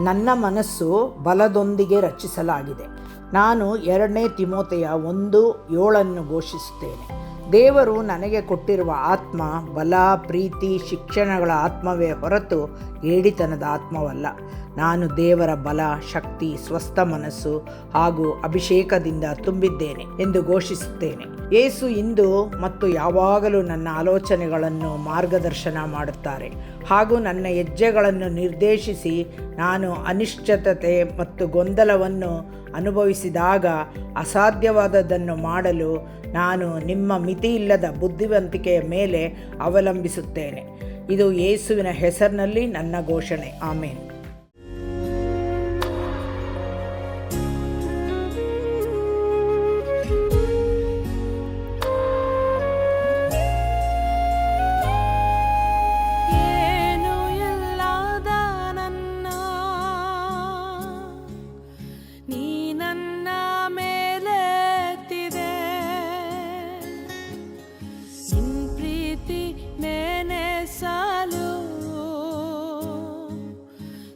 ನನ್ನ ಮನಸ್ಸು ಬಲದೊಂದಿಗೆ ರಚಿಸಲಾಗಿದೆ. ನಾನು 2 ತಿಮೋಥೆಯ 1:7 ಘೋಷಿಸುತ್ತೇನೆ. ದೇವರು ನನಗೆ ಕೊಟ್ಟಿರುವ ಆತ್ಮ ಬಲ, ಪ್ರೀತಿ, ಶಿಕ್ಷಣಗಳ ಆತ್ಮವೇ ಹೊರತು ಏಡಿತನದ ಆತ್ಮವಲ್ಲ. ನಾನು ದೇವರ ಬಲ, ಶಕ್ತಿ, ಸ್ವಸ್ಥ ಮನಸ್ಸು ಹಾಗೂ ಅಭಿಷೇಕದಿಂದ ತುಂಬಿದ್ದೇನೆ ಎಂದು ಘೋಷಿಸುತ್ತೇನೆ. ಯೇಸು ಇಂದು ಮತ್ತು ಯಾವಾಗಲೂ ನನ್ನ ಆಲೋಚನೆಗಳನ್ನು ಮಾರ್ಗದರ್ಶನ ಮಾಡುತ್ತಾರೆ ಹಾಗೂ ನನ್ನ ಹೆಜ್ಜೆಗಳನ್ನು ನಿರ್ದೇಶಿಸಿ, ನಾನು ಅನಿಶ್ಚಿತತೆ ಮತ್ತು ಗೊಂದಲವನ್ನು ಅನುಭವಿಸಿದಾಗ ಅಸಾಧ್ಯವಾದದ್ದನ್ನು ಮಾಡಲು ನಾನು ನಿಮ್ಮ ಮಿತಿಯಿಲ್ಲದ ಬುದ್ಧಿವಂತಿಕೆಯ ಮೇಲೆ ಅವಲಂಬಿಸುತ್ತೇನೆ. ಇದು ಯೇಸುವಿನ ಹೆಸರಿನಲ್ಲಿ ನನ್ನ ಘೋಷಣೆ. ಆಮೇನ್.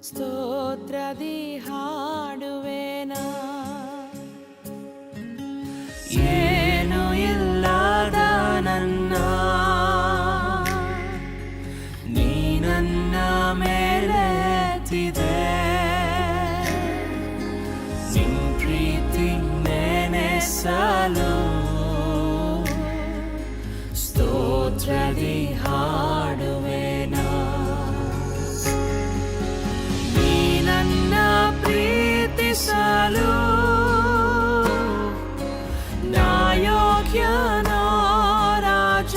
ಸ್ತೋತ್ರದಿ ಹಾಡುವೆನಾ, ಏನು ಇಲ್ಲದ ನನ್ನ ನೀ ನನ್ನ ಮೇಲೆತ್ತಿದೆ, ನಿನ್ ಪ್ರೀತಿ ನೆನೆಸಲು ಸ್ತೋತ್ರದಿ ಹಾಡುವೆನಾ. ಪ್ರೀತಿಸಲು ನಾ ಯೋಗ್ಯನೋ ರಾಜ,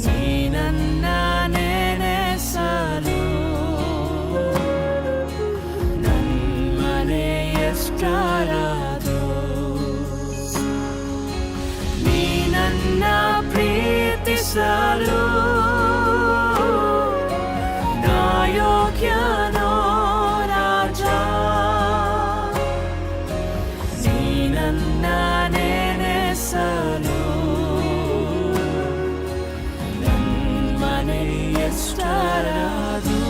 ನೀ ನನ್ನ ನೆನೆಸಲು ನನ್ಮನೆ ಎಷ್ಟರದು, ನೀ ನನ್ನ ಪ್ರೀತಿಸಲು ನಾ ಯೋಗ್ಯನೋ ರಾಜ, ನೀ ನನ್ನ ನೆನೆಸಲು ನನ್ಮನೆ ಎಷ್ಟರದು.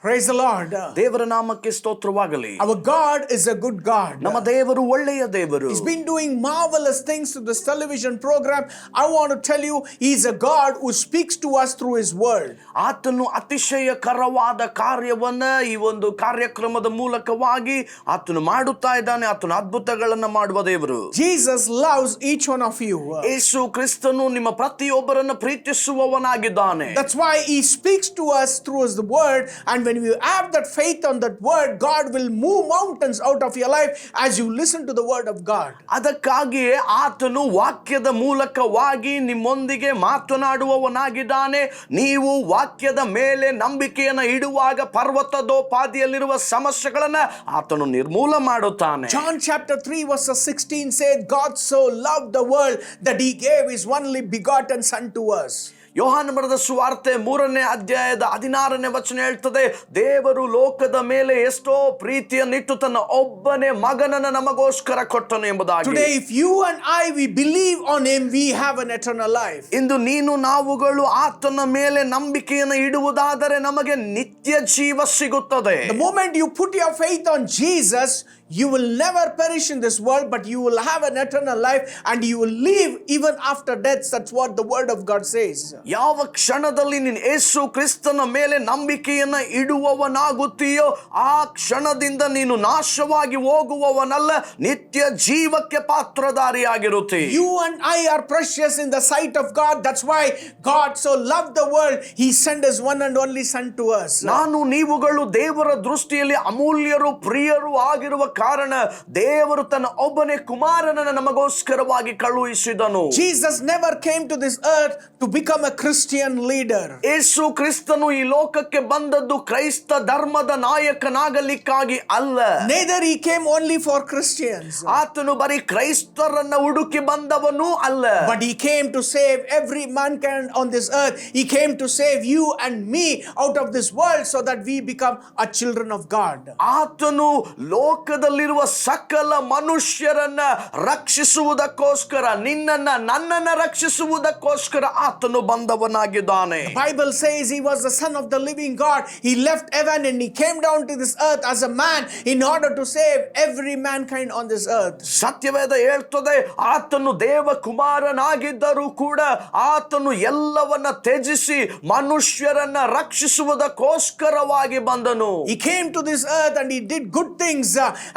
Praise the Lord. ದೇವರ ನಾಮಕ್ಕೆ ಸ್ತೋತ್ರವಾಗಲಿ. Our God is a good God. ನಮ್ಮ ದೇವರು ಒಳ್ಳೆಯ ದೇವರು. He's been doing marvelous things to this television program. I want to tell you, He's a God who speaks to us through His word. ಆತನು ಅತಿಶಯಕರವಾದ ಕಾರ್ಯವನ್ನ ಈ ಒಂದು ಕಾರ್ಯಕ್ರಮದ ಮೂಲಕವಾಗಿ ಆತನು ಮಾಡುತ್ತಾ ಇದ್ದಾನೆ. ಆತನು ಅದ್ಭುತಗಳನ್ನು ಮಾಡುವ ದೇವರು. Jesus loves each one of you. ಯೇಸು ಕ್ರಿಸ್ತನು ನಿಮ್ಮ ಪ್ರತಿಯೊಬ್ಬರನ್ನು ಪ್ರೀತಿಸುವವನಾಗಿದ್ದಾನೆ. That's why He speaks to us through His word, and when you have that faith on that word, God will move mountains out of your life as you listen to the word of God. ಅದಕ್ಕಾಗಿಯೇ ಆತನು ವಾಕ್ಯದ ಮೂಲಕವಾಗಿ ನಿಮ್ಮೊಂದಿಗೆ ಮಾತನಾಡುವವನಾಗಿದ್ದಾನೆ. ನೀವು ವಾಕ್ಯದ ಮೇಲೆ ನಂಬಿಕೆಯನ್ನು ಇಡುವಾಗ ಪರ್ವತದೋಪಾದಿಯಲ್ಲಿರುವ ಸಮಸ್ಯೆಗಳನ್ನ ಆತನು ನಿರ್ಮೂಲ ಮಾಡುತ್ತಾನೆ. John chapter 3 verse 16 said, God so loved the world that He gave His only begotten Son to us. ಯೋಹಾನ ಬರೆದ ಸುವಾರ್ತೆ 3ನೇ ಅಧ್ಯಾಯದ 16ನೇ ವಚನ ಹೇಳ್ತದೆ, ದೇವರು ಲೋಕದ ಮೇಲೆ ಎಷ್ಟೋ ಪ್ರೀತಿಯನ್ನಿಟ್ಟು ತನ್ನ ಒಬ್ಬನೇ ಮಗನನ್ನು ನಮಗೋಸ್ಕರ ಕೊಟ್ಟನು ಎಂಬುದಾಗಿ. Today if you and I we believe on Him, we have an eternal life. ಇಂದು ನೀನು ನಾವುಗಳು ಆತನ ಮೇಲೆ ನಂಬಿಕೆಯನ್ನು ಇಡುವುದಾದರೆ ನಮಗೆ ನಿತ್ಯ ಜೀವ ಸಿಗುತ್ತದೆ. The moment you put your faith on Jesus, you will never perish in this world, but you will have an eternal life and you will live even after death. That's what the word of God says. ಯಾವ ಕ್ಷಣದಲ್ಲಿ ನೀನು ಯೇಸು ಕ್ರಿಸ್ತನ ಮೇಲೆ ನಂಬಿಕೆಯನ್ನು ಇಡುವವನಾಗುತ್ತೀಯೋ ಆ ಕ್ಷಣದಿಂದ ನೀನು ನಾಶವಾಗಿ ಹೋಗುವವನಲ್ಲ, ನಿತ್ಯ ಜೀವಕ್ಕೆ ಪಾತ್ರಧಾರಿಯಾಗಿರುತ್ತಿ. You and I are precious in the sight of God. That's why God so loved the world, He sent His one and only Son to us. ನಾನು ನೀವುಗಳು ದೇವರ ದೃಷ್ಟಿಯಲ್ಲಿ ಅಮೂಲ್ಯರು ಪ್ರಿಯರು ಆಗಿರುವ ಕಾರಣ ದೇವರು ತನ್ನ ಒಬ್ಬನೇ ಕುಮಾರನನ್ನು ನಮಗೋಸ್ಕರವಾಗಿ ಕಳುಹಿಸಿದನು. Jesus never came to this earth to become a Christian leader. ಯೇಸು ಕ್ರಿಸ್ತನು ಈ ಲೋಕಕ್ಕೆ ಬಂದದ್ದು ಕ್ರೈಸ್ತ ಧರ್ಮದ ನಾಯಕನಾಗಲಿಕ್ಕಾಗಿ ಅಲ್ಲ. Neither he came only for Christians. ಆತನು ಬರೀ ಕ್ರೈಸ್ತರನ್ನ ಹುಡುಕಿ ಬಂದವನು ಅಲ್ಲ. But he came to save every mankind on this earth. He came to save you and me out of this world so that we become a children of God. ಆತನು ಲೋಕದಲ್ಲಿರುವ ಸಕಲ ಮನುಷ್ಯರನ್ನ ರಕ್ಷಿಸುವುದಕ್ಕೋಸ್ಕರ, ನಿನ್ನನ್ನ ನನ್ನನ್ನ ರಕ್ಷಿಸುವುದಕ್ಕೋಸ್ಕರ ಆತನು ಬಂದವನಾಗಿದ್ದಾನೆ. The Bible says he was the son of the living God. He left heaven and he came down to this earth as a man in order to save every mankind on this earth. ಸತ್ಯವೇದ ಹೇಳ್ತದೆ, ಆತನು ದೇವ ಕುಮಾರನಾಗಿದ್ದರೂ ಕೂಡ ಆತನು ಎಲ್ಲವನ್ನ ತ್ಯಜಿಸಿ ಮನುಷ್ಯರನ್ನ ರಕ್ಷಿಸುವುದಕ್ಕೋಸ್ಕರವಾಗಿ ಬಂದನು. He came to this earth and he did good things,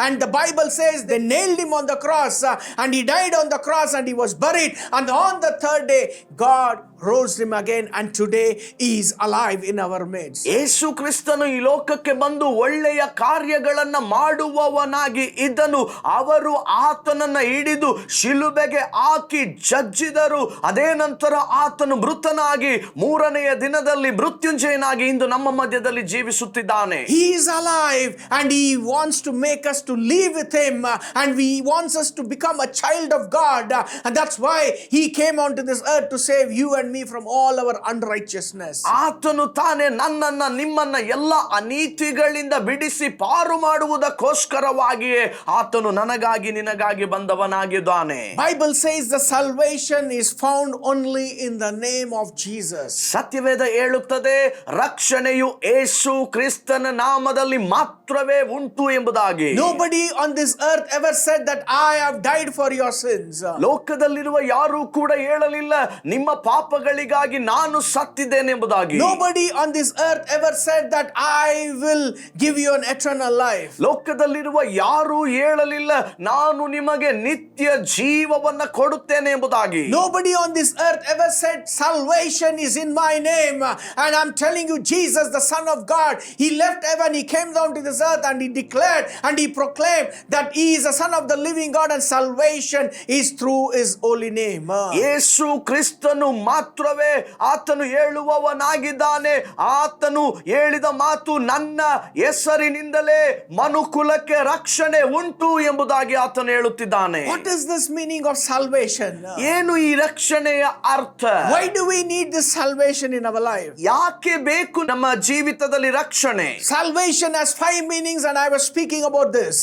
and the Bible says they nailed him on the cross, and he died on the cross and he was buried, and on the third day God rose him again, and today he is alive in our midst. ಯೇಸು ಕ್ರಿಸ್ತನು ಈ ಲೋಕಕ್ಕೆ ಬಂದು ಒಳ್ಳೆಯ ಕಾರ್ಯಗಳನ್ನ ಮಾಡುವವನಾಗಿ ಇದ್ದನು. ಅವರು ಆತನನ್ನ ಹಿಡಿದು ಶಿಲುಬೆಗೆ ಹಾಕಿ ಜಜ್ಜಿದರು. ಅದೇ ನಂತರ ಆತನು ಮೃತನಾಗಿ ಮೂರನೆಯ ದಿನದಲ್ಲಿ ಮೃತ್ಯುಂಜಯನಾಗಿ ಇಂದು ನಮ್ಮ ಮಧ್ಯದಲ್ಲಿ ಜೀವಿಸುತ್ತಿದ್ದಾನೆ. He is alive and he wants to make us to live with him, and he wants us to become a child of God, and that's why he came onto this earth to save you and me from all our unrighteousness. ಆತನು ತಾನೇ ನನ್ನನ್ನ ನಿಮ್ಮನ್ನ ಎಲ್ಲ ಅನೀತಿಗಳಿಂದ ಬಿಡಿಸಿ ಪಾರು ಮಾಡುವುದಕ್ಕೋಸ್ಕರವಾಗಿಯೇ ಆತನು ನನಗಾಗಿ ನಿನಗಾಗಿ ಬಂದವನಾಗಿದ್ದಾನೆ. Bible says the salvation is found only in the name of Jesus. ಸತ್ಯವೇದ ಹೇಳುತ್ತದೆ, ರಕ್ಷಣೆಯು ಯೇಸು ಕ್ರಿಸ್ತನ ನಾಮದಲ್ಲಿ ಮಾತ್ರವೇ ಉಂಟು ಎಂಬುದಾಗಿ. Nobody on this earth ever said that I have died for your sins. ಲೋಕದಲ್ಲಿರುವ ಯಾರು ಕೂಡ ಹೇಳಲಿಲ್ಲ, ನಿಮ್ಮ ಪಾಪಗಳಿಗಾಗಿ ನಾನು ಸತ್ತಿದ್ದೇನೆ ಎಂಬುದಾಗಿ. Nobody on this earth ever said that I will give you an eternal life. ಲೋಕದಲ್ಲಿರುವ ಯಾರು ಹೇಳಲಿಲ್ಲ, ನಾನು ನಿಮಗೆ ನಿತ್ಯ ಜೀವವನ್ನ ಕೊಡುತ್ತೇನೆ ಎಂಬುದಾಗಿ. Nobody on this earth ever said salvation is in my name, and I'm telling you, Jesus the Son of God, he left heaven, he came down to this earth, and he declared and he proclaimed that he is the Son of the living God, and salvation is through his holy name. ಯೇಸು ಕ್ರಿಸ್ತನು ಮಾತ್ರವೇ ಆತನು ಹೇಳುವವನಾಗಿದ್ದಾನೆ. ಆತನು ಹೇಳಿದ ಮಾತು, ನನ್ನ ಹೆಸರಿನಿಂದಲೇ ಮನುಕುಲಕ್ಕೆ ರಕ್ಷಣೆ ಉಂಟು ಎಂಬುದಾಗಿ ಆತನು ಹೇಳುತ್ತಿದ್ದಾನೆ. What is this meaning of salvation? ಏನು ಈ ರಕ್ಷಣೆಯ ಅರ್ಥ? Why do we need this salvation in our life? ಯಾಕೆ ಬೇಕು ನಮ್ಮ ಜೀವಿತದಲ್ಲಿ ರಕ್ಷಣೆ? Salvation has 5 meanings, and I was speaking about this.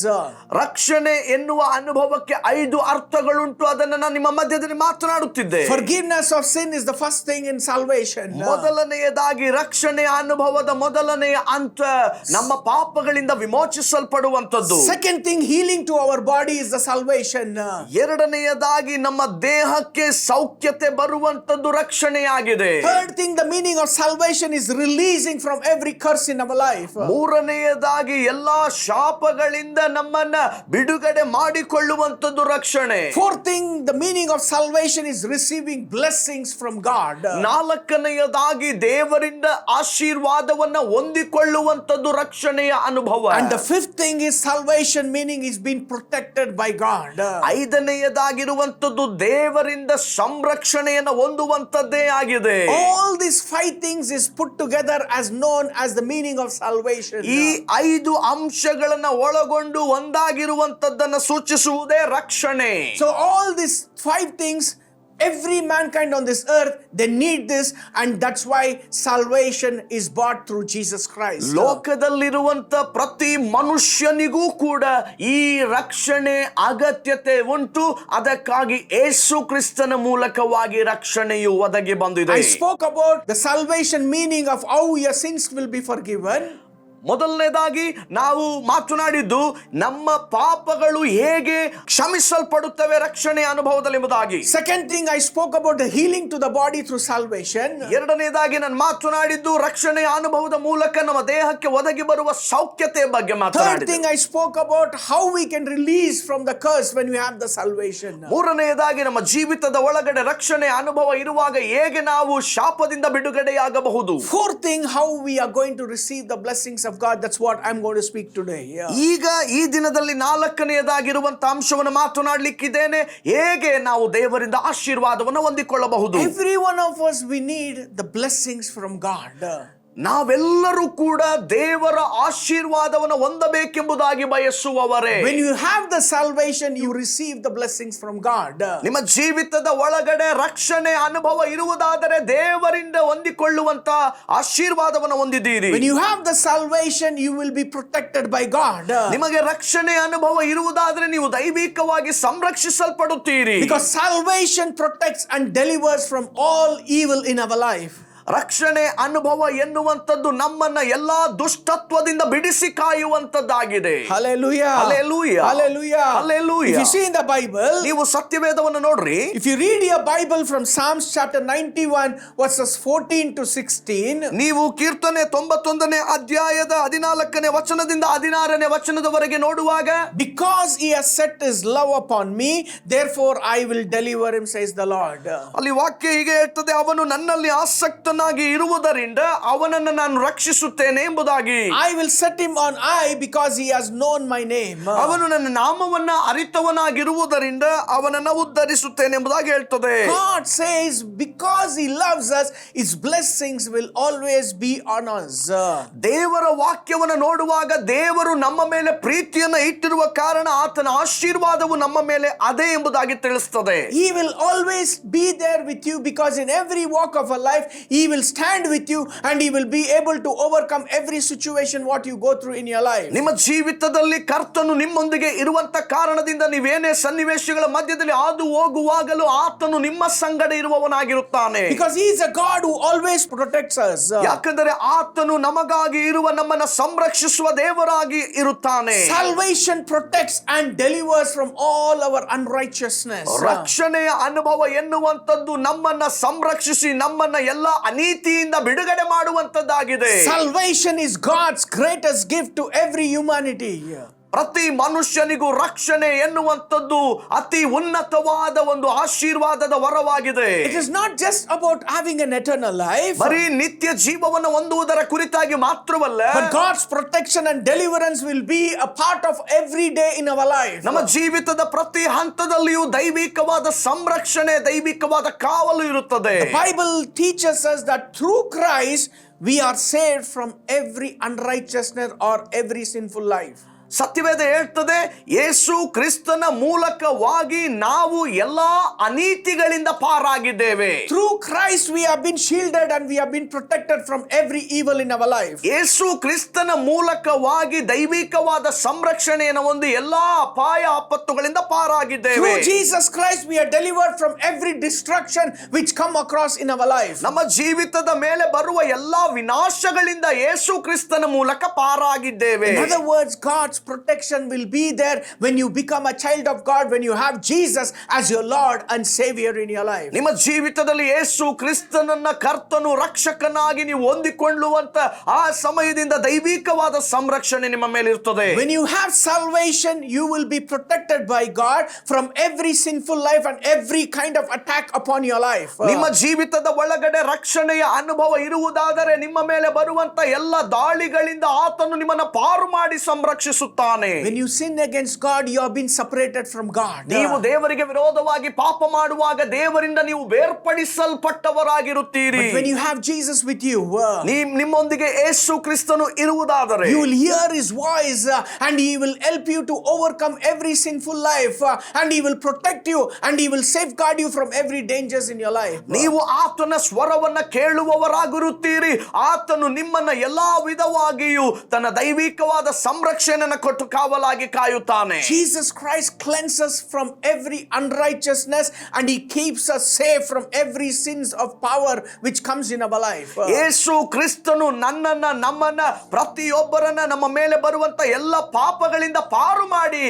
ರಕ್ಷಣೆ ಎನ್ನುವ ಅನುಭವಕ್ಕೆ 5 ಅರ್ಥಗಳುಂಟು. ಅದನ್ನು ನಾನು ನಿಮ್ಮ ಮಧ್ಯದಲ್ಲಿ ಮಾತನಾಡುತ್ತಿದ್ದೆ. Forgiveness of sin is the first thing in salvation. ಮೊದಲನೆಯದಾಗಿ ರಕ್ಷಣೆಯ ಅನುಭವದ ಮೊದಲನೆಯ ಹಂತ ನಮ್ಮ ಪಾಪಗಳಿಂದ ವಿಮೋಚಿಸಲ್ಪಡುವಂತದ್ದು. Second thing, healing to our body is the salvation. ಎರಡನೆಯದಾಗಿ ನಮ್ಮ ದೇಹಕ್ಕೆ ಸೌಖ್ಯತೆ ಬರುವಂತದ್ದು ರಕ್ಷಣೆಯಾಗಿದೆ. Third thing, the meaning of salvation is releasing from every curse in our life. ಮೂರನೆಯದಾಗಿ ಎಲ್ಲಾ ಶಾಪಗಳಿಂದ ನಮ್ಮನ್ನ ಬಿಡುಗಡೆ ಮಾಡಿಕೊಳ್ಳುವಂತದ್ದು ರಕ್ಷಣೆ. Fourth thing, the meaning of salvation is receiving blessings from God. ನಾಲ್ಕನೆಯದಾಗಿ ದೇವರಿಂದ ಆಶೀರ್ವಾದವನ್ನ ಹೊಂದಿಕೊಳ್ಳುವಂತದ್ದು ರಕ್ಷಣೆಯ ಅನುಭವ. And the fifth thing is salvation, meaning is being protected by God. ಐದನೆಯದಾಗಿರುವಂತದ್ದು ದೇವರಿಂದ ಸಂರಕ್ಷಣೆಯನ್ನು ಹೊಂದುವಂತದ್ದೇ ಆಗಿದೆ. All these 5 things is put together as known as the meaning of salvation. ಈ 5 ಅಂಶಗಳನ್ನ ಒಳಗೊಂಡು ಒಂದಾಗಿರುವಂತದ್ದನ್ನ ಸೂಚಿಸುವುದೇ ರಕ್ಷಣೆ. So all these 5 things, every mankind on this earth, they need this, and that's why salvation is bought through Jesus Christ. ಲೋಕದಲ್ಲಿರುವಂತ ಪ್ರತಿ ಮನುಷ್ಯನಿಗೂ ಕೂಡ ಈ ರಕ್ಷಣೆ ಅಗತ್ಯತೆ ಉಂಟು. ಅದಕ್ಕಾಗಿ ಯೇಸು ಕ್ರಿಸ್ತನ ಮೂಲಕವಾಗಿ ರಕ್ಷಣೆಯು ಒದಗಿ ಬಂದಿದೆ. I spoke about the salvation meaning of how your sins will be forgiven. ಮೊದಲನೇದಾಗಿ ನಾವು ಮಾತನಾಡಿದ್ದು ನಮ್ಮ ಪಾಪಗಳು ಹೇಗೆ ಕ್ಷಮಿಸಲ್ಪಡುತ್ತವೆ ರಕ್ಷಣೆ ಅನುಭವದಲ್ಲಿ ಎಂಬುದಾಗಿ. Second thing, I spoke about the healing to the body through salvation. ಎರಡನೇದಾಗಿ ನಾನು ಮಾತನಾಡಿದ್ದು ರಕ್ಷಣೆಯ ಅನುಭವದ ಮೂಲಕ ನಮ್ಮ ದೇಹಕ್ಕೆ ಒದಗಿ ಬರುವ ಸೌಖ್ಯತೆಯ ಬಗ್ಗೆ Third ಮಾತನಾಡಿದೆ. thing, I spoke about how we can release from the curse when we have the salvation. ಮೂರನೆಯದಾಗಿ ನಮ್ಮ ಜೀವಿತದ ಒಳಗಡೆ ರಕ್ಷಣೆ ಅನುಭವ ಇರುವಾಗ ಹೇಗೆ ನಾವು ಶಾಪದಿಂದ ಬಿಡುಗಡೆಯಾಗಬಹುದು. Fourth thing, how we are going to receive the blessings of of God. That's what I'm going to speak today. Yeah. ಈಗ ಈ ದಿನದಲ್ಲಿ ನಾಲ್ಕನೆಯದಾಗಿರುವಂತ ಅಂಶವನ್ನು ಮಾತನಾಡಲಿಕ್ಕಿದ್ದೇನೆ. ಹೇಗೆ ನಾವು ದೇವರಿಂದ ಆಶೀರ್ವಾದವನ್ನು ಹೊಂದಿಕೊಳ್ಳಬಹುದು. Every one of us, we need the blessings from God. ನಾವೆಲ್ಲರೂ ಕೂಡ ದೇವರ ಆಶೀರ್ವಾದವನ್ನು ಹೊಂದಬೇಕೆಂಬುದಾಗಿ ಬಯಸುವವರೇ. When you have the salvation, you receive the blessings from God. ನಿಮ್ಮ ಜೀವಿತದ ಒಳಗಡೆ ರಕ್ಷಣೆ ಅನುಭವ ಇರುವುದಾದರೆ ದೇವರಿಂದ ಹೊಂದಿಕೊಳ್ಳುವಂತ ಆಶೀರ್ವಾದವನ್ನು ಹೊಂದಿದ್ದೀರಿ. When you have the salvation, you will be protected by God. ನಿಮಗೆ ರಕ್ಷಣೆ ಅನುಭವ ಇರುವುದಾದರೆ ನೀವು ದೈವಿಕವಾಗಿ ಸಂರಕ್ಷಿಸಲ್ಪಡುತ್ತೀರಿ. Because salvation protects and delivers from all evil in our life. ರಕ್ಷಣೆ ಅನುಭವ ಎನ್ನುವಂಥದ್ದು ನಮ್ಮನ್ನ ಎಲ್ಲಾ ದುಷ್ಟತ್ವದಿಂದ ಬಿಡಿಸಿ ಕಾಯುವಂತದ್ದಾಗಿದೆ. Hallelujah. Hallelujah. Hallelujah. Hallelujah. If you see in the Bible, ನೀವು ಸತ್ಯವೇದವನ್ನು ನೋಡ್ರಿ. if you read your Bible from Psalms chapter 91 verses 14 to 16, ನೀವು ಕೀರ್ತನೆ 91ನೇ ಅಧ್ಯಾಯದ 14ನೇ ವಚನದಿಂದ 16ನೇ ವಚನದವರೆಗೆ ನೋಡುವಾಗ, because he has set his love upon me, therefore I will deliver him, says the Lord. ಅಲ್ಲಿ ವಾಕ್ಯ ಹೀಗೆ ಹೇಳ್ತದೆ, ಅವನು ನನ್ನಲ್ಲಿ ಆಸಕ್ತನಾಗಿ ಇರುವುದರಿಂದ ಅವನನ್ನು ನಾನು ರಕ್ಷಿಸುತ್ತೇನೆ ಎಂಬುದಾಗಿ. I will set him on high because he has known my name. ಅವನು ನನ್ನ ನಾಮವನ್ನ ಅರಿತವನಾಗಿರುವುದರಿಂದ ಅವನನ್ನು ಉದ್ಧರಿಸುತ್ತೇನೆ ಎಂಬುದಾಗಿ ಹೇಳ್ತದೆ. God says because he loves us, his blessings will always be on us. ದೇವರ ವಾಕ್ಯವನ್ನು ನೋಡುವಾಗ ದೇವರು ನಮ್ಮ ಮೇಲೆ ಪ್ರೀತಿಯನ್ನು ಇಟ್ಟಿರುವ ಕಾರಣ ಆತನ ಆಶೀರ್ವಾದವು ನಮ್ಮ ಮೇಲೆ ಅದೇ ಎಂಬುದಾಗಿ ತಿಳಿಸ್ತದೆ. He will always be there with you because in every walk of a life he will stand with you and he will be able to overcome every situation what you go through in your life. ನಿಮ್ಮ ಜೀವಿತದಲ್ಲಿ ಕರ್ತನು ನಿಮ್ಮೊಂದಿಗೆ ಇರುವಂತ ಕಾರಣದಿಂದ ನೀವೇನೇ ಸನ್ನಿವೇಶಗಳ ಮಧ್ಯದಲ್ಲಿ ಹಾದು ಹೋಗುವಾಗಲೂ ಆತನು ನಿಮ್ಮ ಸಂಗಡ ಇರುವವನಾಗಿರುತ್ತಾನೆ. Because he is a God who always protects us. ಯಾಕಂದರೆ ಆತನು ನಮಗಾಗಿ ಇರುವ ನಮ್ಮನ್ನ ಸಂರಕ್ಷಿಸುವ ದೇವರಾಗಿ ಇರುತ್ತಾನೆ. Salvation protects and delivers from all our unrighteousness. ರಕ್ಷಣೆಯ ಅನುಭವ ಎನ್ನುವಂಥದ್ದು ನಮ್ಮನ್ನ ಸಂರಕ್ಷಿಸಿ ನಮ್ಮನ್ನ ಎಲ್ಲ ಅನೀತಿಯಿಂದ ಬಿಡುಗಡೆ ಮಾಡುವಂತದ್ದಾಗಿದೆ. Salvation is God's greatest gift to every humanity. ಪ್ರತಿ ಮನುಷ್ಯನಿಗೂ ರಕ್ಷಣೆ ಎನ್ನುವಂಥದ್ದು ಅತಿ ಉನ್ನತವಾದ ಒಂದು ಆಶೀರ್ವಾದದ ವರವಾಗಿದೆ. It is not just about having an eternal life, ಬರೀ ನಿತ್ಯ ಜೀವವನ್ನು ಹೊಂದುವುದರ ಕುರಿತಾಗಿ ಮಾತ್ರವಲ್ಲ, but God's protection and deliverance will be a part of every day in our life. ನಮ್ಮ ಜೀವಿತದ ಪ್ರತಿ ಹಂತದಲ್ಲಿಯೂ ದೈವಿಕವಾದ ಸಂರಕ್ಷಣೆ, ದೈವಿಕವಾದ ಕಾವಲು ಇರುತ್ತದೆ. The Bible teaches us that through Christ we are saved from every unrighteousness or every sinful life. ಸತ್ಯವೇದ ಹೇಳ್ತದೆ, ಯೇಸು ಕ್ರಿಸ್ತನ ಮೂಲಕವಾಗಿ ನಾವು ಎಲ್ಲಾ ಅನೀತಿಗಳಿಂದ ಪಾರಾಗಿದ್ದೇವೆ. Through Christ we have been shielded and we have been protected from every evil in our life. ಯೇಸು ಕ್ರಿಸ್ತನ ಮೂಲಕವಾಗಿ ದೈವಿಕವಾದ ಸಂರಕ್ಷಣೆಯನ್ನು ಹೊಂದಿ ಎಲ್ಲಾ ಅಪಾಯ ಆಪತ್ತುಗಳಿಂದ ಪಾರಾಗಿದ್ದೇವೆ. Through Jesus Christ we are delivered from every destruction which come across in our life. ನಮ್ಮ ಜೀವಿತದ ಮೇಲೆ ಬರುವ ಎಲ್ಲಾ ವಿನಾಶಗಳಿಂದ ಯೇಸು ಕ್ರಿಸ್ತನ ಮೂಲಕ ಪಾರಾಗಿದ್ದೇವೆ. In other words, God's protection will be there when you become a child of God, when you have Jesus as your Lord and Savior in your life. ನಿಮ್ಮ ಜೀವಿತದಲ್ಲಿ ಯೇಸು ಕ್ರಿಸ್ತನನ್ನ ಕರ್ತನು ರಕ್ಷಕನಾಗಿ ನೀವು ಹೊಂದಿಕೊಳ್ಳುವಂತ ಆ ಸಮಯದಿಂದ ದೈವಿಕವಾದ ಸಂರಕ್ಷಣೆ ನಿಮ್ಮ ಮೇಲೆ ಇರುತ್ತದೆ. When you have salvation, you will be protected by God from every sinful life and every kind of attack upon your life. ನಿಮ್ಮ ಜೀವಿತದ ಒಳಗಡೆ ರಕ್ಷಣೆಯ ಅನುಭವ ಇರುವುದಾದರೆ ನಿಮ್ಮ ಮೇಲೆ ಬರುವಂತ ಎಲ್ಲ ದಾಳಿಗಳಿಂದ ಆತನು ನಿಮ್ಮನ್ನ ಪಾರು ಮಾಡಿ ಸಂರಕ್ಷಿಸುತ್ತಾನೆ. When you sin against God, you have been separated from God. ನೀವು ದೇವರಿಗೆ ವಿರೋಧವಾಗಿ ಪಾಪ ಮಾಡುವಾಗ ದೇವರಿಂದ ನೀವು ಬೇರ್ಪಡಿಸಲ್ಪಟ್ಟವರಾಗಿರುತ್ತೀರಿ. But when you have Jesus with you, ನಿಮ್ಮೊಂದಿಗೆ ಯೇಸು ಕ್ರಿಸ್ತನು ಇರುವುದಾದರೆ you will hear his voice and he will help you to overcome every sinful life and he will protect you and he will safeguard you from every dangers in your life. ನೀವು ಆತನ ಸ್ವರವನ್ನ ಕೇಳುವವರಾಗಿರುತ್ತೀರಿ. ಆತನು ನಿಮ್ಮನ್ನ ಎಲ್ಲಾ ವಿಧವಾಗಿಯೂ ತನ್ನ ದೈವಿಕವಾದ ಸಂರಕ್ಷಣೆಯನ್ನು ಕೊಟ್ಟು ಕಾವಲಾಗಿ ಕಾಯುತ್ತಾನೆ. Jesus Christ cleanses from every unrighteousness and he keeps us safe from every sins of power which comes in our life. ಯೇಸು ಕ್ರಿಸ್ತನು ನಮ್ಮನ್ನ ಪ್ರತಿಯೊಬ್ಬರನ್ನ ನಮ್ಮ ಮೇಲೆ ಬರುವಂತ ಎಲ್ಲ ಪಾಪಗಳಿಂದ ಪಾರು ಮಾಡಿ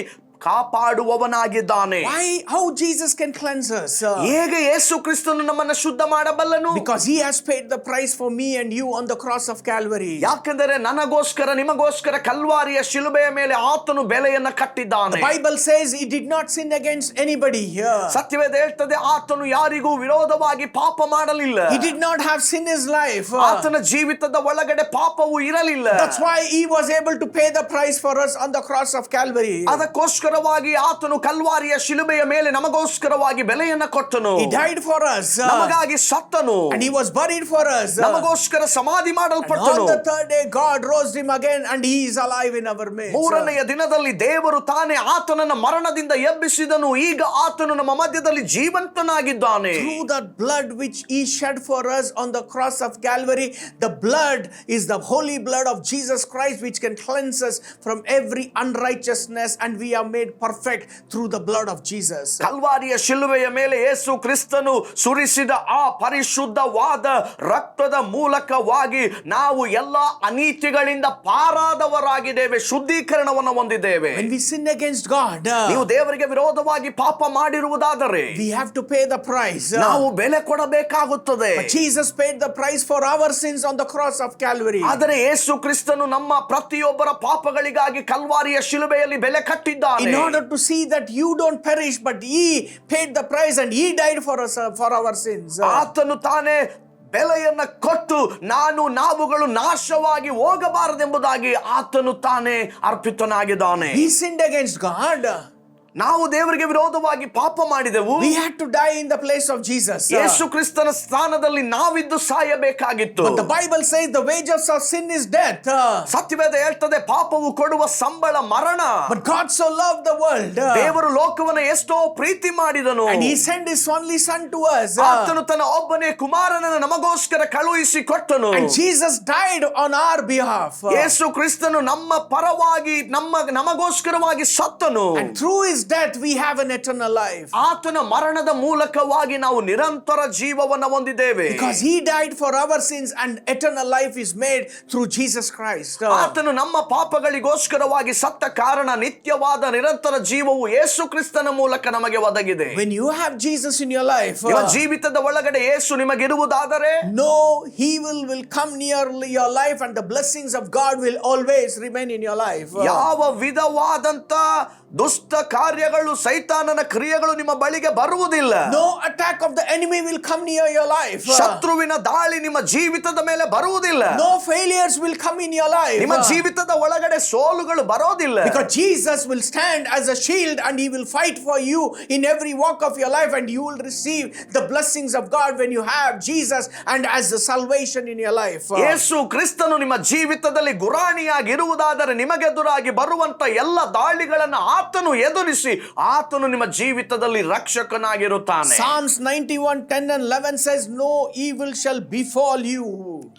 ಕಾಪಾಡುವವನಾಗಿದ್ದಾನೆ. Why? How Jesus can cleanse us? ಹೇಗೆ ಯೇಸು ಕ್ರಿಸ್ತನು ನಮ್ಮನ್ನ ಶುದ್ಧ ಮಾಡಬಲ್ಲನು? Because he has paid the price for me and you on the cross of Calvary. ಯಾಕೆಂದರೆ ನನಗೋಸ್ಕರ ನಿಮಗೋಸ್ಕರ ಕಲ್ವಾರಿಯ ಶಿಲುಬೆಯ ಮೇಲೆ ಆತನು ಬೆಲೆಯನ್ನ ಕಟ್ಟಿದ್ದಾನೆ. The Bible says he did not sin against anybody here. ಸತ್ಯವೇದ ಹೇಳ್ತದೆ ಆತನು ಯಾರಿಗೂ ವಿರೋಧವಾಗಿ ಪಾಪ ಮಾಡಲಿಲ್ಲ. He did not have sin in his life. ಆತನ ಜೀವಿತದ ಒಳಗಡೆ ಪಾಪವು ಇರಲಿಲ್ಲ. That's why he was able to pay the price for us on the cross of Calvary. ಅದಕ್ಕೋಸ್ಕರವಾಗಿ ಆತನು ಕಲ್ವಾರಿಯ ಶಿಲುಬೆಯ ಮೇಲೆ ನಮಗೋಸ್ಕರವಾಗಿ ಬೆಲೆಯನ್ನ ಕೊಟ್ಟನು. He died for us. ನಮಗಾಗಿ ಸತ್ತನು. And he was buried for us. ನಮಗೋಸ್ಕರ ಸಮಾಧಿ And ಮಾಡಲ್ಪಟ್ಟನು. on the third day God raised him again and he is alive in our midst. ಮೂರನೆಯ ದಿನದಲ್ಲಿ ದೇವರು ತಾನೇ ಆತನನ್ನ ಮರಣದಿಂದ ಎಬ್ಬಿಸಿದನು. ಈಗ ಆತನು ನಮ್ಮ ಮಧ್ಯದಲ್ಲಿ ಜೀವಂತನಾಗಿದ್ದಾನೆ. Through the blood which he shed for us on the cross of Calvary, the blood is the holy blood of Jesus Christ which can cleanse us from every unrighteousness, and we are made perfect through the blood of Jesus. ಕಲ್ವಾರಿಯ ಶಿಲುಬೆಯ ಮೇಲೆ ಯೇಸು ಕ್ರಿಸ್ತನು ಸುರಿಸಿದ ಆ ಪರಿಶುದ್ಧವಾದ ರಕ್ತದ ಮೂಲಕವಾಗಿ ನಾವು ಎಲ್ಲ ಅನೀತಿಗಳಿಂದ ಪಾರಾದವರಾಗಿದ್ದೇವೆ, ಶುದ್ಧೀಕರಣವನ್ನು ಹೊಂದಿದ್ದೇವೆ. When we sin against God, ನೀವು ದೇವರಿಗೆ ವಿರೋಧವಾಗಿ ಪಾಪ ಮಾಡಿರುವುದಾದರೆ we have to pay the price. ನಾವು ಬೆಲೆ ಕೊಡಬೇಕಾಗುತ್ತದೆ. But Jesus paid the price for our sins on the cross of Calvary. ಆದರೆ ಯೇಸು ಕ್ರಿಸ್ತನು ನಮ್ಮ ಪ್ರತಿಯೊಬ್ಬರ ಪಾಪಗಳಿಗಾಗಿ ಕಲ್ವಾರಿಯ ಶಿಲುಬೆಯಲ್ಲಿ ಬೆಲೆ ಕಟ್ಟಿದ್ದಾನೆ. In order to see that you don't perish, but he paid the price and he died for us, for our sins. ಆತನು ತಾನೇ ಬೆಲೆಯನ್ನ ಕೊಟ್ಟು ನಾವುಗಳು ನಾಶವಾಗಿ ಹೋಗಬಾರದೆಂಬುದಾಗಿ ಆತನು ತಾನೇ ಅರ್ಪಿತನಾಗಿದ್ದಾನೆ. He sinned against God. ನಾವು ದೇವರಿಗೆ ವಿರೋಧವಾಗಿ ಪಾಪ ಮಾಡಿದೆವು. We had to die in the place of Jesus. ಯೇಸು ಕ್ರಿಸ್ತನ ಸ್ಥಾನದಲ್ಲಿ ನಾವಿದ್ದು ಸಾಯಬೇಕಾಗಿತ್ತು. But the Bible says the wages of sin is death. ಸತ್ಯವೇದ ಹೇಳ್ತದೆ ಪಾಪವು ಕೊಡುವ ಸಂಬಳ ಮರಣ. But God so loved the world. ದೇವರು ಲೋಕವನ್ನು ಎಷ್ಟೋ ಪ್ರೀತಿ ಮಾಡಿದನು. And he sent his only son to us. ಆತನು ತನ್ನ ಒಬ್ಬನೇ ಕುಮಾರನನ್ನು ನಮಗೋಸ್ಕರ ಕಳುಹಿಸಿ ಕೊಟ್ಟನು. And Jesus died on our behalf. ಯೇಸು ಕ್ರಿಸ್ತನು ನಮ್ಮ ಪರವಾಗಿ ನಮಗೋಸ್ಕರವಾಗಿ ಸತ್ತನು. And through his death we have an eternal life. ಆತನ ಮರಣದ ಮೂಲಕವಾಗಿ ನಾವು ನಿರಂತರ ಜೀವವನ್ನು ಹೊಂದಿದ್ದೇವೆ. Because he died for our sins and eternal life is made through Jesus Christ. ಆತನು ನಮ್ಮ ಪಾಪಗಳಿಗೋಸ್ಕರವಾಗಿ ಸತ್ತ ಕಾರಣ ನಿತ್ಯವಾದ ನಿರಂತರ ಜೀವವು ಯೇಸು ಕ್ರಿಸ್ತನ ಮೂಲಕ ನಮಗೆ ಒದಗಿದೆ. When you have Jesus in your life, ನಿಮ್ಮ ಜೀವಿತದ ಒಳಗಡೆ ಯೇಸು ನಿಮಗಿರುವುದಾದರೆ no evil will come near your life and the blessings of God will always remain in your life. ಯಾವ ವಿಧವಾದಂತ ದುಷ್ಟ ಕಾರ್ಯಗಳು ಸೈತಾನನ ಕ್ರಿಯೆಗಳು ನಿಮ್ಮ ಬಳಿಗೆ ಬರುವುದಿಲ್ಲ. No attack of the enemy will come near your life. ಶತ್ರುವಿನ ದಾಳಿ ನಿಮ್ಮ ಜೀವಿತದ ಮೇಲೆ ಬರುವುದಿಲ್ಲ. No failures will come in your life. ನಿಮ್ಮ ಜೀವಿತದ ಒಳಗಡೆ ಸೋಲುಗಳು ಬರೋದಿಲ್ಲ. Because Jesus will stand as a shield and he will fight for you in every walk of your life, and you will receive the blessings of God when you have Jesus and as the salvation in your life. ಯೇಸು ಕ್ರಿಸ್ತನು ನಿಮ್ಮ ಜೀವಿತದಲ್ಲಿ ಗುರಾಣಿಯಾಗಿ ಇರುವುದಾದರೆ ನಿಮಗೆದುರಾಗಿ ಬರುವಂತ ಎಲ್ಲ ದಾಳಿಗಳನ್ನು ಆತನು ಎದುರಿಸಿ ಆತನು ನಿಮ್ಮ ಜೀವಿತದಲ್ಲಿ ರಕ್ಷಕನಾಗಿರುತ್ತಾನೆ. Psalms 91:10-11 says no evil shall befall you.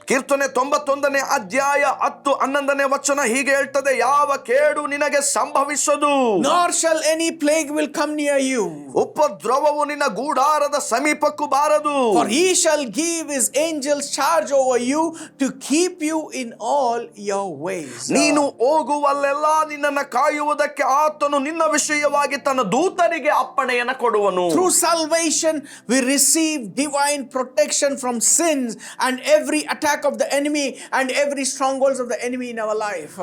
ಕೀರ್ತನೆ 91ನೇ ಅಧ್ಯಾಯ 10-11ನೇ ವಚನ ಹೀಗೆ ಹೇಳ್ತದೆ, ಯಾವ ಕೇಡು ನಿನಗೆ ಸಂಭವಿಸದು, nor shall any plague will come near you. ಉಪದ್ರವವು ನಿನ್ನ ಗೂಡಾರದ ಸಮೀಪಕ್ಕೂ ಬಾರದು. For he shall give his angels charge over you to keep you in all your ways. ನೀನು ಹೋಗುವಲ್ಲೆಲ್ಲ ನಿನ್ನನ್ನು ಕಾಯುವುದಕ್ಕೆ ಆತನು ನಿನ್ನ ವಿಷಯವಾಗಿ ತನ್ನ ದೂತರಿಗೆ ಅಪ್ಪಣೆಯನ್ನು ಕೊಡುವನು. Through salvation we receive divine protection from sins and every attack of the enemy and every strongholds of the enemy in our life.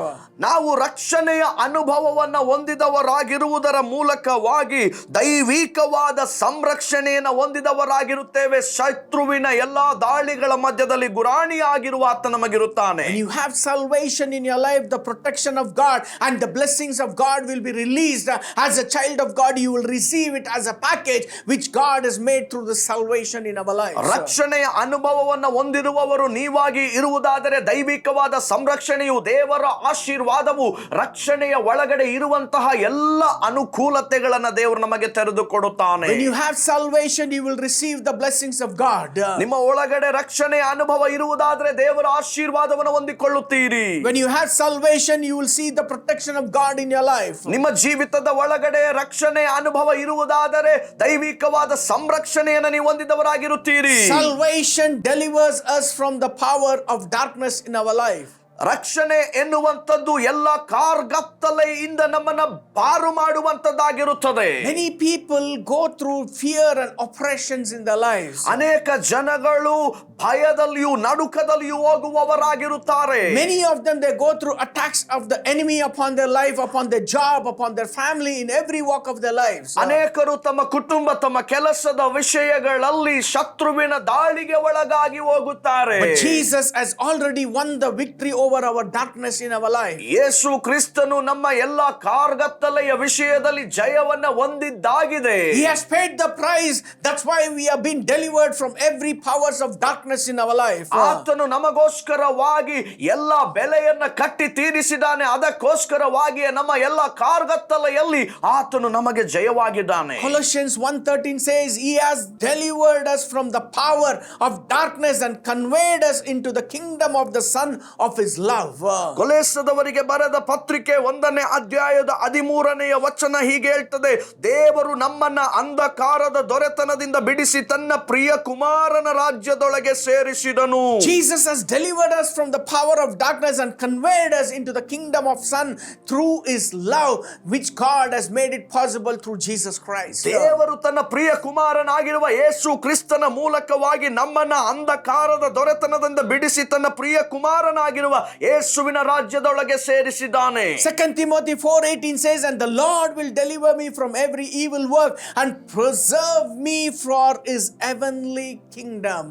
ನಾವು ರಕ್ಷಣೆಯ ಅನುಭವವನ್ನು ಹೊಂದಿದವರಾಗಿರುವುದರ ಮೂಲಕವಾಗಿ ದೈವಿಕವಾದ ಸಂರಕ್ಷಣೆಯನ್ನು ಹೊಂದಿದವರಾಗಿರುತ್ತೇವೆ. ಶತ್ರುವಿನ ಎಲ್ಲಾ ದಾಳಿಗಳ ಮಧ್ಯದಲ್ಲಿ ಗುರಾಣಿಯಾಗಿರುವ ಆತ ನಮಗಿರುತ್ತಾನೆ. When you have salvation in your life, the protection of God and the blessings of God will be released. As a child of God, you will receive it as a package which God has made through the salvation in our lives. ರಕ್ಷಣೆಯ ಅನುಭವವನ್ನು ಹೊಂದಿರುವವರು ನೀವಾಗಿ ಇರುವುದಾದರೆ ದೈವಿಕವಾದ ಸಂರಕ್ಷಣೆಯು, ದೇವರ ಆಶೀರ್ವಾದವು, ರಕ್ಷಣೆಯ ಒಳಗಡೆ ಇರುವಂತಹ ಎಲ್ಲ ಅನುಕೂಲತೆಗಳನ್ನು ದೇವರು ನಮಗೆ ತೆರೆದುಕೊಡುತ್ತಾನೆ. When you have salvation, you will receive the blessings of God. ನಿಮ್ಮ ಒಳಗಡೆ ರಕ್ಷಣೆಯ ಅನುಭವ ಇರುವುದಾದರೆ ದೇವರ ಆಶೀರ್ವಾದವನ್ನು ಹೊಂದಿಕೊಳ್ಳುತ್ತೀರಿ. When you have salvation, you will see the protection of God in your life. ನಿಮ್ಮ ಜೀವಿತದ ಒಳಗಡೆ ರಕ್ಷಣೆಯ ಅನುಭವ ಇರುವುದಾದರೆ ದೈವಿಕವಾದ ಸಂರಕ್ಷಣೆಯನ್ನು ನೀವು ಹೊಂದಿದವರಾಗಿರುತ್ತೀರಿ. Salvation delivers us from the power of darkness in our life. ರಕ್ಷಣೆ ಎನ್ನುವಂಥದ್ದು ಎಲ್ಲ ಕಾರ್ಗತ್ತಲೆಯಿಂದ ನಮ್ಮನ್ನ ಪಾರು ಮಾಡುವಂತದ್ದಾಗಿರುತ್ತದೆ. Many people go through fear and oppressions in their lives. ಅನೇಕ ಜನಗಳು ಭಯದಲ್ಲಿಯೂ ನಡುಕದಲ್ಲಿಯೂ ಹೋಗುವವರಾಗಿರುತ್ತಾರೆ. Many of them, they go through attacks of the enemy upon their life, upon their job, upon their family, in every walk of their lives. ಅನೇಕರು ತಮ್ಮ ಕುಟುಂಬ, ತಮ್ಮ ಕೆಲಸದ ವಿಷಯಗಳಲ್ಲಿ ಶತ್ರುವಿನ ದಾಳಿಗೆ ಒಳಗಾಗಿ ಹೋಗುತ್ತಾರೆ. But Jesus has already won the victory over our darkness in our life. ಯೇಸು ಕ್ರಿಸ್ತನು ನಮ್ಮ ಎಲ್ಲಾ ಕಾರ್ಗತ್ತಲೆಯ ವಿಷಯದಲ್ಲಿ ಜಯವನ್ನ ಹೊಂದಿದ್ದಾಗಿದೆ. He has paid the price. That's why we have been delivered from every powers of darkness in our life. ಆತನು ನಮಗೋಸ್ಕರವಾಗಿ ಎಲ್ಲಾ ಬೆಲೆಯನ್ನ ಕಟ್ಟಿ ತೀರಿಸಿದ್ದಾನೆ. ಅದಕ್ಕೋಸ್ಕರವಾಗಿ ನಮ್ಮ ಎಲ್ಲಾ ಕಾರ್ಗತ್ತಲೆಯಲ್ಲಿ ಆತನು ನಮಗೆ ಜಯವಾಗಿದ್ದಾನೆ. Colossians 1:13 says, He has delivered us from the power of darkness and conveyed us into the kingdom of the Son of His love. ಕೊಲೊಸ್ಸದವರಿಗೆ ಬರೆದ ಪತ್ರಿಕೆ 1ನೇ ಅಧ್ಯಾಯದ 13ನೆಯ ವಚನ ಹೀಗೆ ಹೇಳ್ತದೆ, ದೇವರು ನಮ್ಮನ್ನ ಅಂಧಕಾರದ ದೊರೆತನದಿಂದ ಬಿಡಿಸಿ ತನ್ನ ಪ್ರಿಯ ಕುಮಾರನ ರಾಜ್ಯದೊಳಗೆ ಸೇರಿಸಿದನು. Jesus has delivered us from the power of darkness and conveyed us into the kingdom of Son through His love, which God has made it possible through Jesus Christ. ದೇವರು ತನ್ನ ಪ್ರಿಯ ಕುಮಾರನಾಗಿರುವ ಯೇಸು ಕ್ರಿಸ್ತನ ಮೂಲಕವಾಗಿ ನಮ್ಮನ್ನ ಅಂಧಕಾರದ ದೊರೆತನದಿಂದ ಬಿಡಿಸಿ ತನ್ನ ಪ್ರಿಯ ಕುಮಾರನಾಗಿರುವ ಯೇಸುವಿನ ರಾಜ್ಯದೊಳಗೆ ಸೇರಿಸಿದ್ದಾನೆ. 2 Timothy 4:18 says, And the Lord will deliver me from every evil work and preserve me for His heavenly kingdom.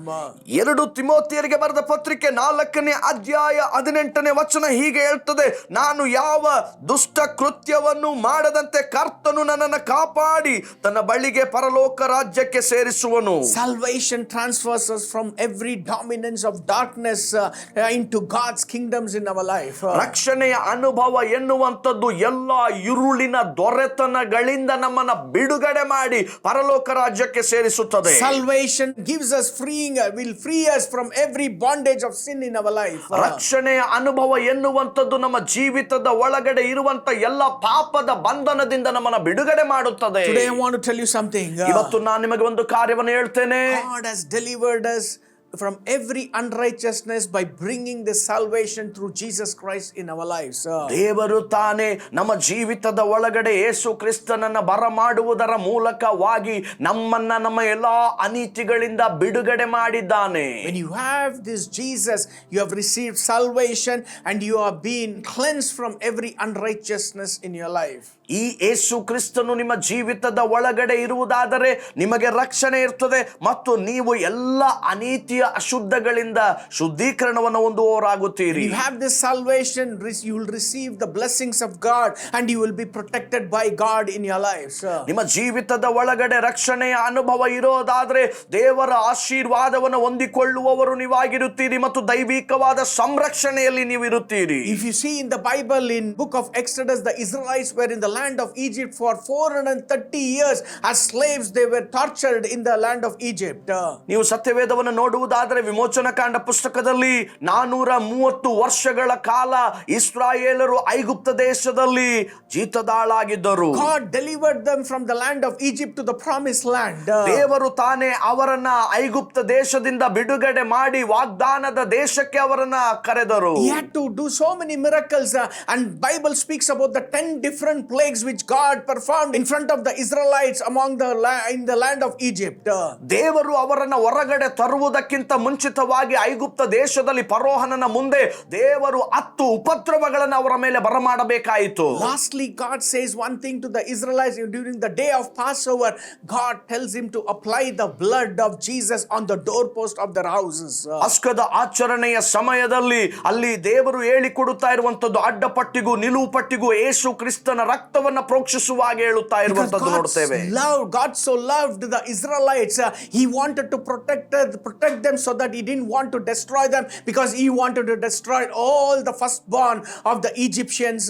2 ತಿಮೋಥಿಯರಿಗೆ ಬರೆದ ಪತ್ರಿಕೆ 4ನೇ ಅಧ್ಯಾಯ 18ನೇ ವಚನ ಹೀಗೆ ಹೇಳ್ತದೆ, ನಾನು ಯಾವ ದುಷ್ಟ ಕೃತ್ಯವನ್ನು ಮಾಡದಂತೆ ಕರ್ತನು ನನ್ನನ್ನು ಕಾಪಾಡಿ ತನ್ನ ಬಳಿಗೆ ಪರಲೋಕ ರಾಜ್ಯಕ್ಕೆ ಸೇರಿಸುವನು. Salvation transfers us from every dominance of darkness into God's kingdoms in our life. ರಕ್ಷಣೆಯ ಅನುಭವ ಎನ್ನುವಂಥದ್ದು ಎಲ್ಲ ಇರುಳಿನ ದೊರೆತನಗಳಿಂದ ನಮ್ಮನ್ನ ಬಿಡುಗಡೆ ಮಾಡಿ ಪರಲೋಕ ರಾಜ್ಯಕ್ಕೆ ಸೇರಿಸುತ್ತದೆ. Salvation gives us will free us from every bondage of sin in our life. ರಕ್ಷಣೆಯ ಅನುಭವ ಎನ್ನುವಂಥದ್ದು ನಮ್ಮ ಜೀವಿತದ ಒಳಗಡೆ ಇರುವಂತ ಎಲ್ಲ ಪಾಪದ ಬಂಧನದಿಂದ ನಮ್ಮನ್ನ ಬಿಡುಗಡೆ ಮಾಡುತ್ತದೆ. Today I want to tell you something. ಇವತ್ತು ನಾನು ನಿಮಗೆ ಒಂದು ಕಾರ್ಯವನ್ನು ಹೇಳ್ತೇನೆ. God has delivered us from every unrighteousness by bringing the salvation through Jesus Christ in our lives. ದೇವರು ತಾನೇ ನಮ್ಮ ಜೀವಿತದ ಒಳಗಡೆ ಯೇಸು ಕ್ರಿಸ್ತನನ್ನ ಬರಮಾಡುವುದರ ಮೂಲಕವಾಗಿ ನಮ್ಮನ್ನ ನಮ್ಮ ಎಲ್ಲಾ ಅನೀತಿಗಳಿಂದ ಬಿಡುಗಡೆ ಮಾಡಿದ್ದಾನೆ. When you have this Jesus, you have received salvation and you are being cleansed from every unrighteousness in your life. ಈ ಯೇಸು ಕ್ರಿಸ್ತನು ನಿಮ್ಮ ಜೀವಿತದ ಒಳಗಡೆ ಇರುವುದಾದರೆ ನಿಮಗೆ ರಕ್ಷಣೆ ಇರ್ತದೆ ಮತ್ತು ನೀವು ಎಲ್ಲ ಅನೀತಿಯ ಅಶುದ್ಧಗಳಿಂದ ಶುದ್ಧೀಕರಣವನ್ನು ಹೊಂದುವವರಾಗುತ್ತೀರಿ. You have this salvation, you will receive the blessings of God and you will be protected by God in your lives. ನಿಮ್ಮ ಜೀವಿತದ ಒಳಗಡೆ ರಕ್ಷಣೆಯ ಅನುಭವ ಇರೋದಾದ್ರೆ ದೇವರ ಆಶೀರ್ವಾದವನ್ನು ಹೊಂದಿಕೊಳ್ಳುವವರು ನೀವಾಗಿರುತ್ತೀರಿ ಮತ್ತು ದೈವಿಕವಾದ ಸಂರಕ್ಷಣೆಯಲ್ಲಿ ನೀವು ಇರುತ್ತೀರಿ. If you see in the Bible, in book of Exodus, the Israelites were in the land of Egypt for 430 years as slaves. They were tortured in the land of Egypt. ನೀವು ಸತ್ಯವೇದವನ್ನು ನೋಡುವುದಾದರೆ ವಿಮೋಚನಕಾಂಡ ಪುಸ್ತಕದಲ್ಲಿ 430 ವರ್ಷಗಳ ಕಾಲ ಇಸ್ರಾಯೇಲರು ಐಗುಪ್ತ ದೇಶದಲ್ಲಿ ಜೀತದಾಳಾಗಿದ್ದರು. God delivered them from the land of Egypt to the promised land. ದೇವರು ತಾನೇ ಅವರನ್ನ ಐಗುಪ್ತ ದೇಶದಿಂದ ಬಿಡುಗಡೆ ಮಾಡಿ ವಾಗ್ದಾನದ ದೇಶಕ್ಕೆ ಅವರನ್ನ ಕರೆದರು. He had to do so many miracles, and Bible speaks about the 10 different plagues which God performed in front of the Israelites in the land of Egypt. ದೇವರು ಅವರನ್ನ ಹೊರಗಡೆ ತರುವುದಕ್ಕಿಂತ ಮುಂಚಿತವಾಗಿ ಐಗುಪ್ತ ದೇಶದಲ್ಲಿ ಫರೋಹನನ ಮುಂದೆ ದೇವರು 10 ಉಪದ್ರವಗಳನ್ನು ಅವರ ಮೇಲೆ ಬರಮಾಡಬೇಕಾಯಿತು. Lastly, God says one thing to the Israelites during the day of Passover. God tells him to apply the blood of Jesus on the doorpost of their houses. ಪಸ್ಕದ ಆಚರಣೆಯ ಸಮಯದಲ್ಲಿ ಅಲ್ಲಿ ದೇವರು ಹೇಳಿಕೊಡುತ್ತಾ ಇರುವಂತದ್ದು ಅಡ್ಡಪಟ್ಟಿಗೂ ನಿಲುವು ಪಟ್ಟಿಗೂ ಯೇಸು ಕ್ರಿಸ್ತನ ರಕ್ತವನ್ನ ಪ್ರೋಕ್ಷಿಸುವಾಗ ಹೇಳುತ್ತಾ ಇರುವಂತದ್ದು ನೋಡ್ತೇವೆ. God so loved the Israelites, he wanted to protect them so that he didn't want to destroy them, because he wanted to destroy all the firstborn of the Egyptians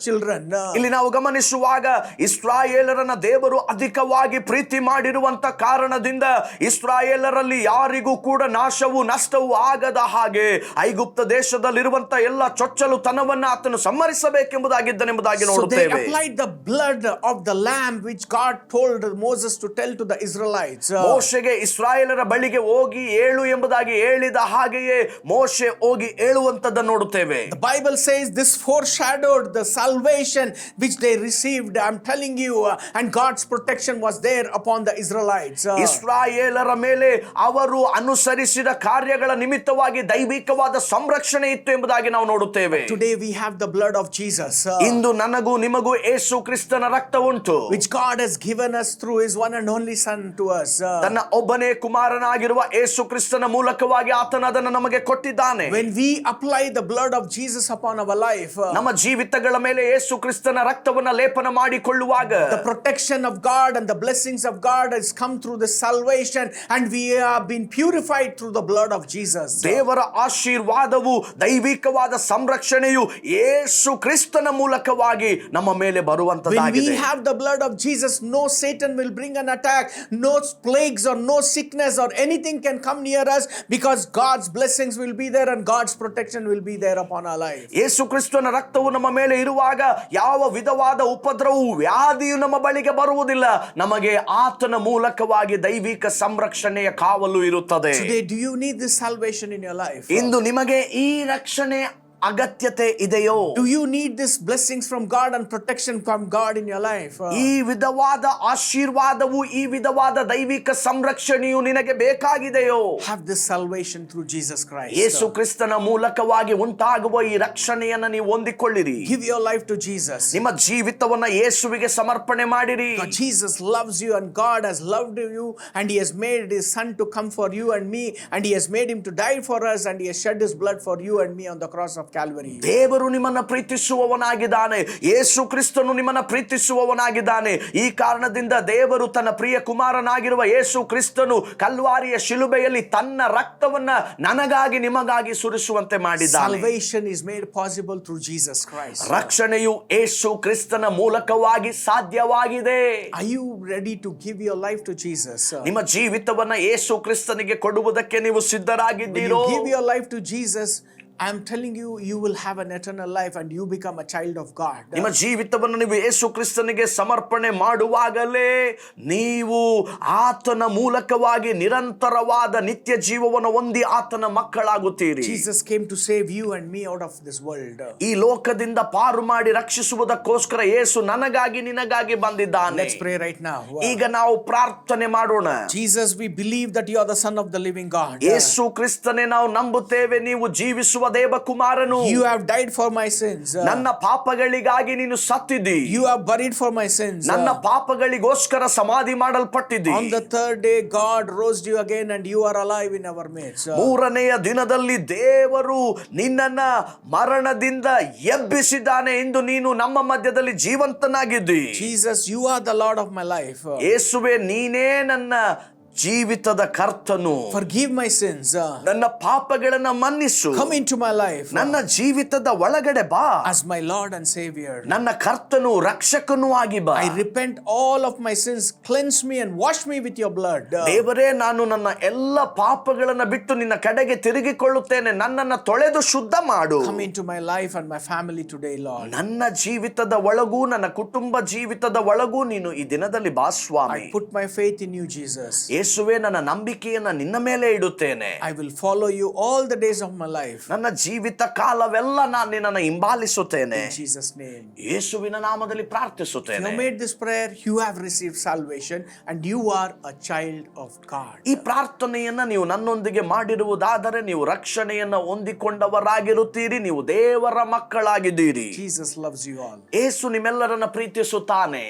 children. ಇಲ್ಲಿ ನಾವು ಗಮನಿಸುವಾಗ ಇಸ್ರಾಯೇಲರನ್ನ ದೇವರು ಅಧಿಕವಾಗಿ ಪ್ರೀತಿ ಮಾಡಿರುವಂತ ಕಾರಣದಿಂದ ಇಸ್ರಾಯೇಲರಲ್ಲಿ ಯಾರಿಗೂ ಕೂಡ ನಾಶವು ನಷ್ಟವು ಆಗದ ಹಾಗೆ ಐಗುಪ್ತ ದೇಶದಲ್ಲಿರುವಂತ ಎಲ್ಲ ಚೊಚ್ಚಲುತನವನ್ನ ಆತನು ಸಂಹರಿಸಬೇಕೆಂಬುದಾಗಿದ್ದನೆಂಬುದಾಗಿ ನೋಡುತ್ತೇವೆ. Applied applied the blood of the lamb which God told Moses to tell to the Israelites. ಮೋಶೆಗೆ ಇಸ್ರಾಯೇಲರ ಬಳಿಗೆ ಹೋಗಿ ಏಳು ಎಂಬುದಾಗಿ ಹೇಳಿದ ಹಾಗೆಯೇ ಮೋಶೆ ಹೋಗಿ ಹೇಳುವಂತದ್ದನ್ನು ನೋಡುತ್ತೇವೆ. The Bible says this foreshadowed the salvation which they received. I'm telling you, and God's protection was there upon the Israelites. ಇಸ್ರಾಯೇಲರ ಮೇಲೆ ಅವರು ಅನುಸರಿಸಿದ ಕಾರ್ಯಗಳ ನಿಮಿತ್ತವಾಗಿ ದೈವಿಕವಾದ ಸಂರಕ್ಷಣೆ ಇತ್ತು ಎಂಬುದಾಗಿ ನಾವು ನೋಡುತ್ತೇವೆ. Today we have the blood of Jesus. ಇಂದು ನನಗೂ ನಿಮಗೂ ಯೇಸು ಕ್ರಿಸ್ತನ ರಕ್ತ ಉಂಟು, which God has given us through his one and only son to us. ತನ್ನ ಒಬ್ಬನೇ ಕುಮಾರನಾಗಿರುವ ಯೇಸು ಕ್ರಿಸ್ತನ ಮೂಲಕವಾಗಿ ಆತನು ಅದನ್ನು ನಮಗೆ ಕೊಟ್ಟಿದ್ದಾನೆ. When we apply the blood of Jesus upon our life, ನಮ್ಮ ಜೀವಿತಗಳ ಮೇಲೆ ಯೇಸು ಕ್ರಿಸ್ತನ ರಕ್ತವನ್ನ ಲೇಪನ ಮಾಡಿಕೊಳ್ಳುವಾಗ the protection of God and the blessings of God has come through the salvation, and we have been purified through the blood of Jesus. ದೇವರ ಆಶೀರ್ವಾದವು ದೈವಿಕವಾದ ಸಂರಕ್ಷಣೆಯು ಯೇಸು ಕ್ರಿಸ್ತನ ಮೂಲಕವಾಗಿ ನಮ್ಮ ಮೇಲೆ ಬರುವಂತದ್ದಾಗಿದೆ. When we have the blood of Jesus, no Satan will bring an attack, no plagues or no sickness or anything can come near us, because God's blessings will be there and God's protection will be there upon our life. ಯೇಸು ಕ್ರಿಸ್ತನ ರಕ್ತವು ನಮ್ಮ ಮೇಲೆ ಇರುವಾಗ ಯಾವ ವಿಧವಾದ ಉಪದ್ರವವು ವ್ಯಾಧಿಯು ನಮ್ಮ ಬಳಿಗೆ ಬರುವುದಿಲ್ಲ. ನಮಗೆ ಆತನ ಮೂಲಕವಾಗಿ ದೈವಿಕ ಸಂರಕ್ಷಣೆಯ ಕಾವಲು ಇರುತ್ತದೆ. Today, do you need this salvation in your life? ಇಂದು ನಿಮಗೆ ಈ ರಕ್ಷಣೆ ಅಗತ್ಯತೆ ಇದೆಯೋ? Do you need this blessings from God and protection from God in your life? ಈ ವಿಧವಾದ ಆಶೀರ್ವಾದವು, ಈ ವಿಧವಾದ ದೈವಿಕ ಸಂರಕ್ಷಣೆಯು ನಿನಗೆ ಬೇಕಾಗಿದೆಯೋ? Have this salvation through Jesus Christ. ಯೇಸು ಕ್ರಿಸ್ತನ ಮೂಲಕವಾಗಿ ಉಂಟಾಗುವ ಈ ರಕ್ಷಣೆಯನ್ನು ನೀವು ಹೊಂದಿಕೊಳ್ಳಿರಿ. Give your life to Jesus. ನಿಮ್ಮ ಜೀವಿತವನ್ನ ಯೇಸುವಿಗೆ ಸಮರ್ಪಣೆ ಮಾಡಿರಿ. Jesus loves you and God has loved you, and he has made his son to come for you and me, and he has made him to die for us, and he has shed his blood for you and me on the cross of Calvary. ದೇವರು ನಿಮ್ಮನ್ನ ಪ್ರೀತಿಸುವವನಾಗಿದ್ದಾನೆ. ಯೇಸು ಕ್ರಿಸ್ತನು ನಿಮ್ಮನ್ನ ಪ್ರೀತಿಸುವವನಾಗಿದ್ದಾನೆ. ಈ ಕಾರಣದಿಂದ ದೇವರು ತನ್ನ ಪ್ರಿಯ ಕುಮಾರನಾಗಿರುವ ಯೇಸು ಕ್ರಿಸ್ತನು ಕಲ್ವಾರಿಯ ಶಿಲುಬೆಯಲ್ಲಿ ತನ್ನ ರಕ್ತವನ್ನ ನನಗಾಗಿ ನಿಮಗಾಗಿ ಸುರಿಸುವಂತೆ ಮಾಡಿದ್ದಾನೆ. Salvation is made possible through Jesus Christ. ರಕ್ಷಣೆಯು ಯೇಸು ಕ್ರಿಸ್ತನ ಮೂಲಕವಾಗಿ ಸಾಧ್ಯವಾಗಿದೆ. Are you ready to give your life to Jesus? ನಿಮ್ಮ ಜೀವಿತವನ್ನ ಯೇಸು ಕ್ರಿಸ್ತನಿಗೆ ಕೊಡುವುದಕ್ಕೆ ನೀವು When ಸಿದ್ಧರಾಗಿದ್ದೀರೋ? you give your life to Jesus, I am telling you, you will have an eternal life and you become a child of God. ನಿಮ್ಮ ಜೀವಿತವನ್ನು ನೀವು ಯೇಸು ಕ್ರಿಸ್ತನಿಗೆ ಸಮರ್ಪಣೆ ಮಾಡುವಾಗಲೇ ನೀವು ಆತನ ಮೂಲಕವಾಗಿ ನಿರಂತರವಾದ ನಿತ್ಯ ಜೀವವನ್ನು ಹೊಂದಿ ಆತನ ಮಕ್ಕಳಾಗುತ್ತೀರಿ. Jesus came to save you and me out of this world. ಈ ಲೋಕದಿಂದ ಪಾರು ಮಾಡಿ ರಕ್ಷಿಸುವುದಕ್ಕೋಸ್ಕರ ಯೇಸು ನನಗಾಗಿ ನಿನಗಾಗಿ ಬಂದಿದ್ದಾನೆ. Let's pray right now. ಈಗ ನಾವು ಪ್ರಾರ್ಥನೆ ಮಾಡೋಣ. Jesus, we believe that you are the Son of the living God. ಯೇಸು ಕ್ರಿಸ್ತನೇ, ನಾವು ನಂಬುತ್ತೇವೆ ನೀವು ಜೀವಿಸುವ ದೇವ ಕುಮಾರನು. You have died for my sins. ನನ್ನ ಪಾಪಗಳಿಗಾಗಿ ನೀನು ಸತ್ತಿದ್ದಿ. You have buried for my sins. ನನ್ನ ಪಾಪಗಳಿಗೋಸ್ಕರ ಸಮಾಧಿ ಮಾಡಲ್ಪಟ್ಟಿದ್ದಿ. On the third day, God rose you again, and you are alive in our midst. ಮೂರನೆಯ ದಿನದಲ್ಲಿ ದೇವರು ನಿನ್ನನ್ನ ಮರಣದಿಂದ ಎಬ್ಬಿಸಿದ್ದಾನೆ. ಇಂದು ನೀನು ನಮ್ಮ ಮಧ್ಯದಲ್ಲಿ ಜೀವಂತನಾಗಿದ್ದಿ. Jesus, you are the Lord of my life. ಯೇಸುವೆ, ನೀನೇ ನನ್ನ ಜೀವಿತದ ಕರ್ತನು. Forgive my sins. ನನ್ನ ಪಾಪಗಳನ್ನ ಮನ್ನಿಸು. Come into my life ನನ್ನ ಜೀವಿತದ ಒಳಗಡೆ ಬಾ. as my Lord and Savior. ನನ್ನ ಕರ್ತನು ರಕ್ಷಕನೂ ಆಗಿ ಬಾ. I repent all of my sins. Cleanse me and wash me with your blood. ದೇವರೇ, ನಾನು ನನ್ನ ಎಲ್ಲ ಪಾಪಗಳನ್ನ ಬಿಟ್ಟು ನಿನ್ನ ಕಡೆಗೆ ತಿರುಗಿಕೊಳ್ಳುತ್ತೇನೆ. ನನ್ನನ್ನು ತೊಳೆದು ಶುದ್ಧ ಮಾಡು. Come into my life and my family today, Lord. ನನ್ನ ಜೀವಿತದ ಒಳಗೂ ನನ್ನ ಕುಟುಂಬ ಜೀವಿತದ ಒಳಗೂ ನೀನು ಈ ದಿನದಲ್ಲಿ ಬಾ ಸ್ವಾಮಿ. I put my faith in you, Jesus. ಯೇಸುವೆ, ನನ್ನ ನಂಬಿಕೆಯನ್ನ ನಿನ್ನ ಮೇಲೆ ಇಡುತ್ತೇನೆ. I will follow you all the days of my life. ನನ್ನ ಜೀವಿತ ಕಾಲವೆಲ್ಲ ನಾನು ನಿನ್ನನ್ನು ಹಿಂಬಾಲಿಸುತ್ತೇನೆ. In Jesus' name. ಯೇಸುವಿನ ನಾಮದಲ್ಲಿ ಪ್ರಾರ್ಥಿಸುತ್ತೇನೆ. You made this prayer, you have received salvation, and you are a child of God. ಈ ಪ್ರಾರ್ಥನೆಯನ್ನ ನೀವು ನನ್ನೊಂದಿಗೆ ಮಾಡಿರುವುದಾದರೆ ನೀವು ರಕ್ಷಣೆಯನ್ನ ಹೊಂದಿಕೊಂಡವರಾಗಿರುತ್ತೀರಿ. ನೀವು ದೇವರ ಮಕ್ಕಳಾಗಿದ್ದೀರಿ. Jesus loves you all. ಯೇಸು ನಿಮ್ಮೆಲ್ಲರನ್ನ ಪ್ರೀತಿಸುತ್ತಾನೆ.